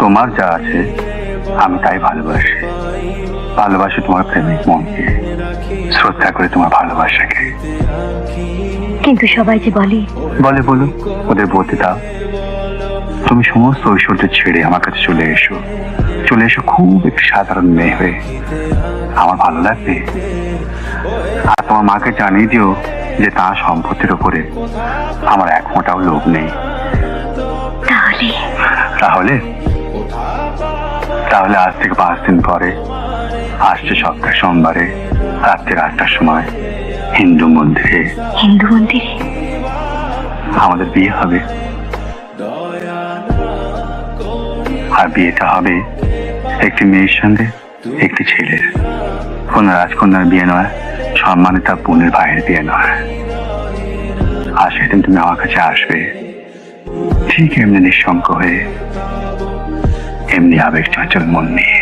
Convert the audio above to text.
তোমার যা আছে আমি তাই ভালোবাসি। ভালোবাসি তোমার প্রেমিক মনকে, শ্রদ্ধা করে তোমার ভালোবাসাকে। কিন্তু সবাই যে বলে বলুক, ওদের বলতে দাও। তুমি সমস্ত ঐশ্বর্য ছেড়ে আমার কাছে চলে এসো। খুব একটি সাধারণ মেয়ে হয়ে। আমার ভালো লাগবে। আর তোমার মাকে জানিয়ে দিও যে তার সম্পত্তির উপরে আমার এক ফোঁটাও লোভ নেই। তাহলে তাহলে আজ থেকে 5 দিন পরে আসছে সপ্তাহ সোমবারে রাত্রি 8টার সময় হিন্দু মন্দিরে আমাদের বিয়ে হবে। আর বিয়েটা হবে একটি মেয়ের সঙ্গে একটি ছেলের। কোন রাজকন্যার বিয়ে নয়, সম্মানিত বোনের ভাইয়ের বিয়ে নয়। আর সেদিন তুমি আমার কাছে আসবে ঠিক এমনি নিঃসঙ্গ হয়ে, এমনি আবেগ চঞ্চল মন নিয়ে।